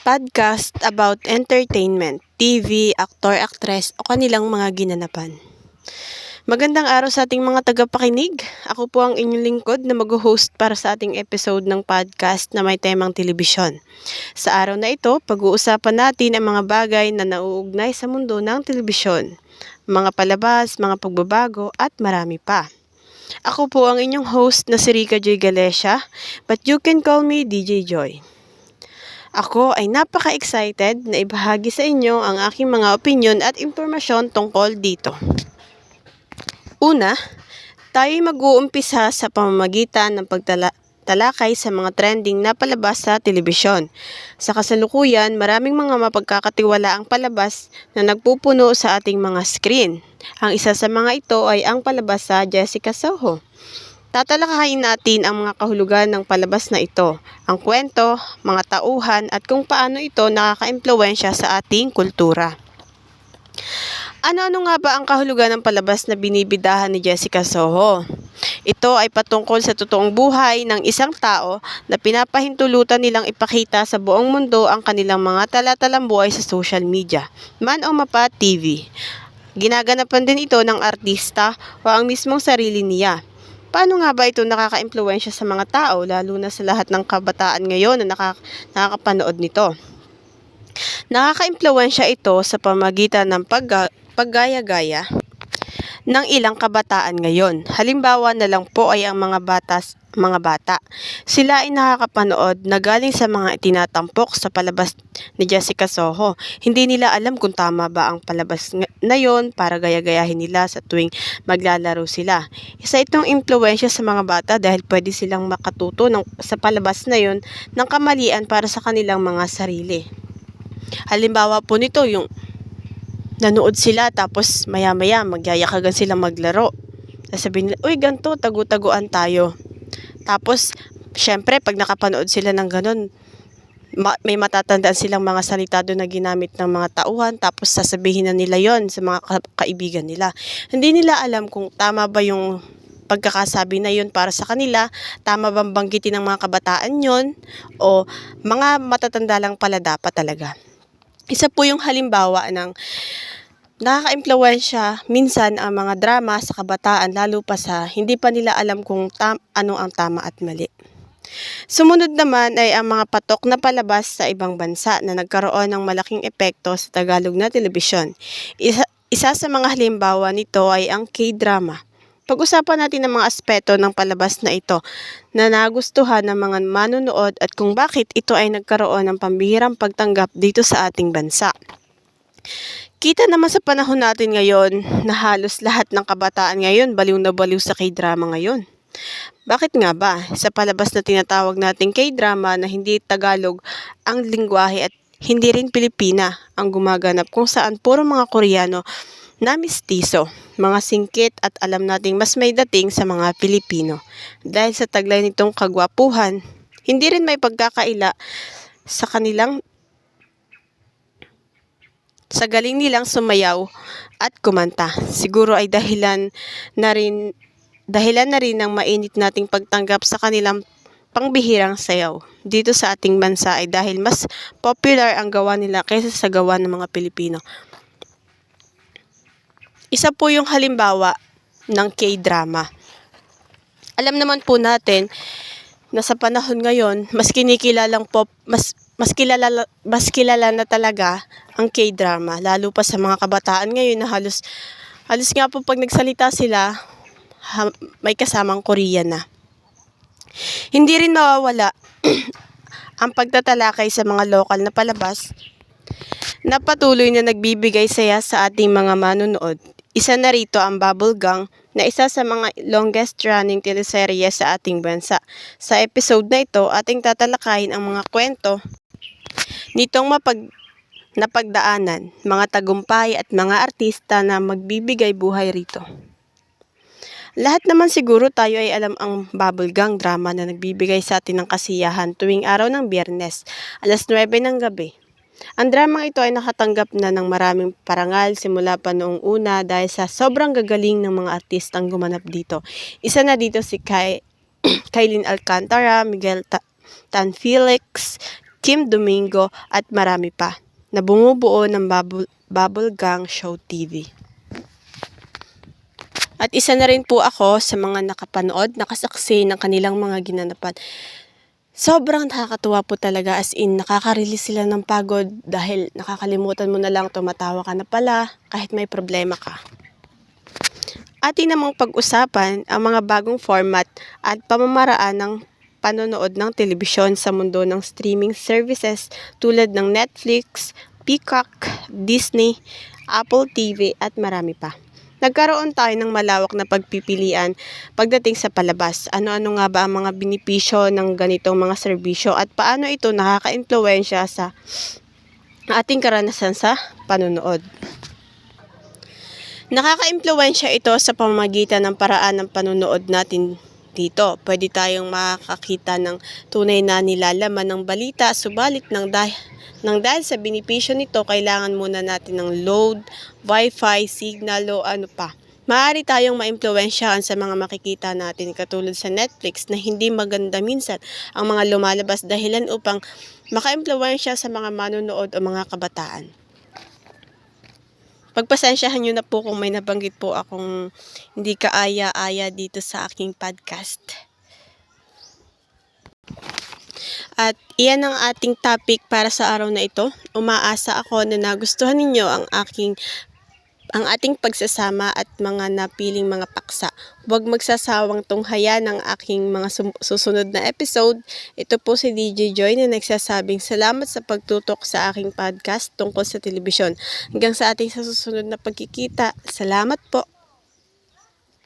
Podcast about entertainment, TV, aktor, aktres o kanilang mga ginanapan. Magandang araw sa ating mga tagapakinig. Ako po ang inyong lingkod na mag-host para sa ating episode ng podcast na may temang telebisyon. Sa araw na ito, pag-uusapan natin ang mga bagay na nauugnay sa mundo ng telebisyon, mga palabas, mga pagbabago at marami pa. Ako po ang inyong host na si Rica J. Galecia, but you can call me DJ Joy. Ako ay napaka-excited na ibahagi sa inyo ang aking mga opinyon at impormasyon tungkol dito. Una, tayo mag-uumpisa sa pamamagitan ng pagtalakay sa mga trending na palabas sa telebisyon. Sa kasalukuyan, maraming mga mapagkakatiwalaang palabas na nagpupuno sa ating mga screen. Ang isa sa mga ito ay ang palabas sa Jessica Soho. Tatalakayin natin ang mga kahulugan ng palabas na ito, ang kwento, mga tauhan at kung paano ito nakaka-impluwensya sa ating kultura. Ano-ano nga ba ang kahulugan ng palabas na binibidahan ni Jessica Soho? Ito ay patungkol sa totoong buhay ng isang tao na pinapahintulutan nilang ipakita sa buong mundo ang kanilang mga talatalang buhay sa social media, man o mapa TV. Ginaganapan din ito ng artista o ang mismong sarili niya. Paano nga ba ito nakaka-impluwensya sa mga tao, lalo na sa lahat ng kabataan ngayon na nakakapanood nito? Nakaka-impluwensya ito sa pamagitan ng paggaya-gaya ng ilang kabataan ngayon. Halimbawa na lang po ay ang mga bata. Sila ay nakakapanood na galing sa mga itinatampok sa palabas ni Jessica Soho. Hindi nila alam kung tama ba ang palabas na yon para gaya-gayahin nila sa tuwing maglalaro sila. Isa itong impluwensya sa mga bata dahil pwede silang makatuto sa palabas na yon ng kamalian para sa kanilang mga sarili. Halimbawa po nito yung nanood sila tapos maya-maya magyayakagan sila maglaro. Sasabihin nila, uy ganito, tagu-taguan tayo. Tapos, syempre, pag nakapanood sila ng ganun, may matatandaan silang mga salita doon na ginamit ng mga tauhan, tapos sasabihin na nila yon sa mga kaibigan nila. Hindi nila alam kung tama ba yung pagkakasabi na yun para sa kanila, tama bang banggitin ng mga kabataan yon, o mga matatanda lang pala dapat talaga. Isa po yung halimbawa ng nakaka-impluwensya minsan ang mga drama sa kabataan, lalo pa sa hindi pa nila alam kung ano ang tama at mali. Sumunod naman ay ang mga patok na palabas sa ibang bansa na nagkaroon ng malaking epekto sa Tagalog na telebisyon. Isa sa mga halimbawa nito ay ang K-drama. Pag-usapan natin ang mga aspeto ng palabas na ito na nagustuhan ng mga manonood at kung bakit ito ay nagkaroon ng pambihirang pagtanggap dito sa ating bansa. Kita naman sa panahon natin ngayon na halos lahat ng kabataan ngayon baliw na baliw sa K-drama ngayon. Bakit nga ba? Sa palabas na tinatawag nating K-drama na hindi Tagalog ang lingwahe at hindi rin Pilipina ang gumaganap, kung saan puro mga Koreano na mistiso, mga singkit at alam nating mas may dating sa mga Pilipino. Dahil sa taglay nitong kagwapuhan, hindi rin may pagkakaila sa galing nilang sumayaw at kumanta. Siguro ay dahilan na rin ng mainit nating pagtanggap sa kanilang pangbihirang sayaw. Dito sa ating bansa ay dahil mas popular ang gawa nila kaysa sa gawa ng mga Pilipino. Isa po yung halimbawa ng K-drama. Alam naman po natin na sa panahon ngayon, mas kilala na talaga ang K-drama, lalo pa sa mga kabataan ngayon na halos nga po pag nagsalita sila, may kasamang Korean na. Hindi rin mawawala ang pagtatalakay sa mga lokal na palabas na patuloy na nagbibigay saya sa ating mga manonood. Isa na rito ang Bubble Gang na isa sa mga longest running teleserye sa ating bansa. Sa episode na ito, ating tatalakayin ang mga kwento nitong napagdaanan, mga tagumpay at mga artista na magbibigay buhay rito. Lahat naman siguro tayo ay alam ang Bubble Gang drama na nagbibigay sa atin ng kasiyahan tuwing araw ng Biyernes, alas 9 ng gabi. Ang dramang ito ay nakatanggap na ng maraming parangal simula pa noong una dahil sa sobrang gagaling ng mga artistang gumanap dito. Isa na dito si Kailin Alcantara, Miguel Tan Felix, Team Domingo at marami pa na bumubuo ng Bubble Gang Show TV. At isa na rin po ako sa mga nakasaksi ng kanilang mga ginanapan. Sobrang nakakatuwa po talaga, as in nakaka-release sila ng pagod dahil nakakalimutan mo na lang, tumatawa ka na pala kahit may problema ka. Atin namang pag-usapan ang mga bagong format at pamamaraan ng panonood ng telebisyon sa mundo ng streaming services tulad ng Netflix, Peacock, Disney, Apple TV at marami pa. Nagkaroon tayo ng malawak na pagpipilian pagdating sa palabas. Ano-ano nga ba ang mga benepisyo ng ganitong mga serbisyo at paano ito nakaka-impluwensya sa ating karanasan sa panonood. Nakaka-impluwensya ito sa pamamagitan ng paraan ng panonood natin dito. Pwede tayong makakita ng tunay na nilalaman ng balita, subalit dahil sa benepisyo nito, kailangan muna natin ng load, wifi, signal o ano pa. Maaari tayong maimpluwensyahan sa mga makikita natin katulad sa Netflix na hindi maganda minsan ang mga lumalabas dahilan upang makaimpluwensya sa mga manonood o mga kabataan. Pagpasensyahan nyo na po kung may nabanggit po akong hindi kaaya-aya dito sa aking podcast. At iyan ang ating topic para sa araw na ito. Umaasa ako na nagustuhan ninyo ang ating pagsasama at mga napiling mga paksa. Huwag magsasawang tunghayan ng aking mga susunod na episode. Ito po si DJ Joy na nagsasabing salamat sa pagtutok sa aking podcast tungkol sa telebisyon. Hanggang sa ating susunod na pagkikita. Salamat po.